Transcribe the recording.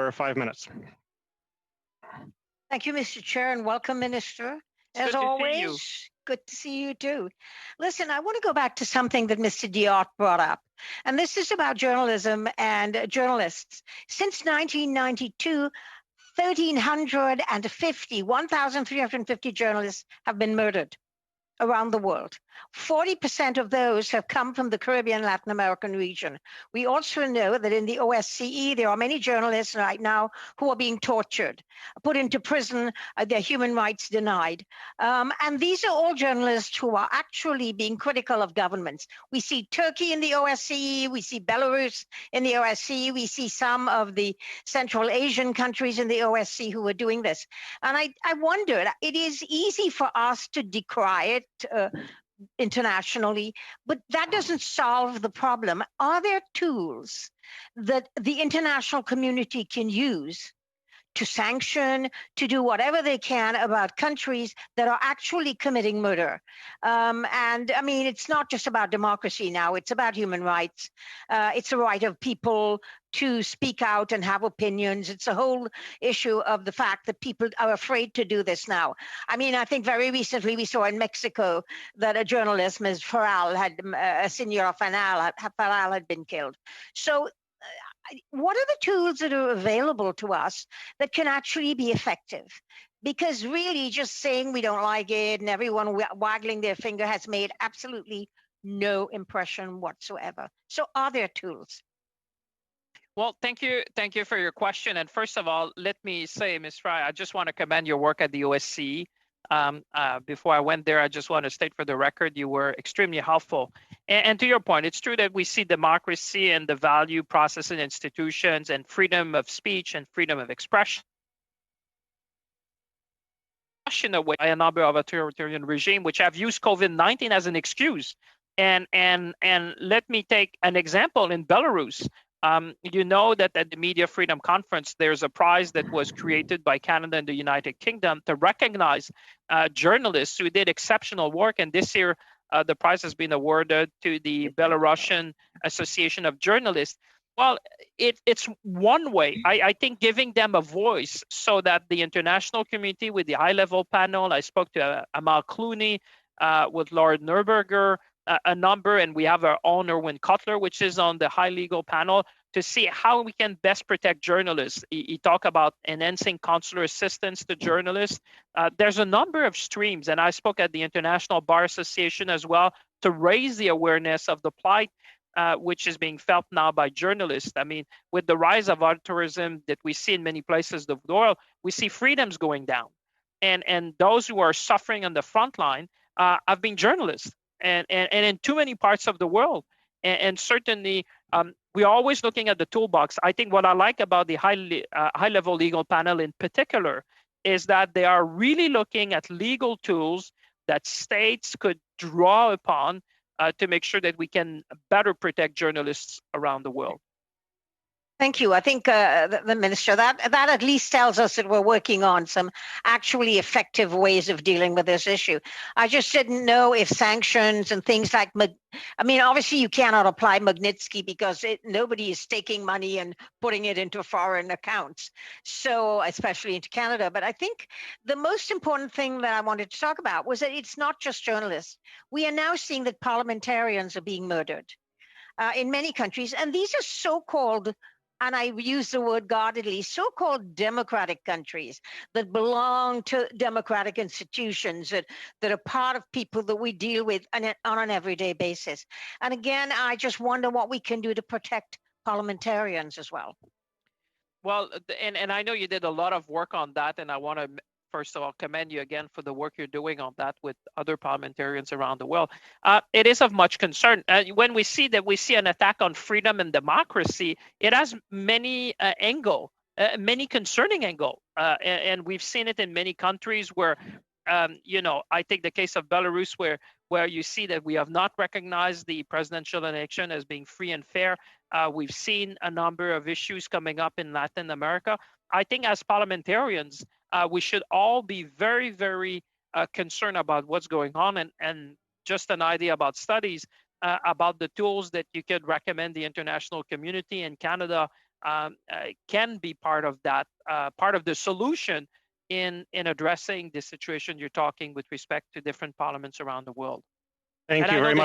for 5 minutes. Thank you, Mr. Chair, and welcome, Minister. As always, good to see you too. Listen, I want to go back to something that Mr. Diot brought up, and this is about journalism and journalists. Since 1992, 1,350 journalists have been murdered around the world. 40% of those have come from the Caribbean, Latin American region. We also know that in the OSCE, there are many journalists right now who are being tortured, put into prison, their human rights denied. And these are all journalists who are actually being critical of governments. We see Turkey in the OSCE, we see Belarus in the OSCE, we see some of the Central Asian countries in the OSCE who are doing this. And I wondered, it is easy for us to decry it, internationally, but that doesn't solve the problem. Are there tools that the international community can use to sanction, to do whatever they can about countries that are actually committing murder? And I mean, it's not just about democracy now, it's about human rights. It's a right of people to speak out and have opinions. It's a whole issue of the fact that people are afraid to do this now. I mean, I think very recently we saw in Mexico that a journalist, Ms. Farral, Senora Farral had been killed. So what are the tools that are available to us that can actually be effective? Because really just saying we don't like it and everyone waggling their finger has made absolutely no impression whatsoever. So are there tools? Well, thank you for your question. And first of all, let me say, Ms. Fry, I just want to commend your work at the OSCE. Before I went there, I just want to state for the record, you were extremely helpful. And to your point, it's true that we see democracy and the value process in institutions and freedom of speech and freedom of expression in a way by a number of authoritarian regimes which have used COVID-19 as an excuse. And let me take an example in Belarus. You know that at the Media Freedom Conference, there's a prize that was created by Canada and the United Kingdom to recognize journalists who did exceptional work. And this year, the prize has been awarded to the Belarusian Association of Journalists. Well, it's one way, I think, giving them a voice so that the international community with the high-level panel, I spoke to Amal Clooney, with Lord Neuberger, a number, and we have our own Erwin Cutler, which is on the high legal panel, to see how we can best protect journalists. He talked about enhancing consular assistance to journalists. There's a number of streams, and I spoke at the International Bar Association as well to raise the awareness of the plight which is being felt now by journalists. I mean, with the rise of authoritarianism that we see in many places of the world, we see freedoms going down. And those who are suffering on the front line have been journalists. And in too many parts of the world. And certainly, we're always looking at the toolbox. I think what I like about the high-level legal panel in particular is that they are really looking at legal tools that states could draw upon to make sure that we can better protect journalists around the world. Thank you. I think the minister, that at least tells us that we're working on some actually effective ways of dealing with this issue. I just didn't know if sanctions and things like, I mean, obviously you cannot apply Magnitsky because nobody is taking money and putting it into foreign accounts, so especially into Canada. But I think the most important thing that I wanted to talk about was that it's not just journalists. We are now seeing that parliamentarians are being murdered in many countries, and these are so-called, and I use the word guardedly, so-called democratic countries that belong to democratic institutions that are part of people that we deal with on an everyday basis. And again, I just wonder what we can do to protect parliamentarians as well. Well, and I know you did a lot of work on that, and I want to first of all commend you again for the work you're doing on that with other parliamentarians around the world. It is of much concern. When we see an attack on freedom and democracy, it has many many concerning angle, and we've seen it in many countries where, I take the case of Belarus where you see that we have not recognized the presidential election as being free and fair. We've seen a number of issues coming up in Latin America. I think as parliamentarians, we should all be very, very concerned about what's going on, and just an idea about studies about the tools that you could recommend the international community in Canada. can be part of that, part of the solution in addressing the situation you're talking with respect to different parliaments around the world. Thank And you I know very that much.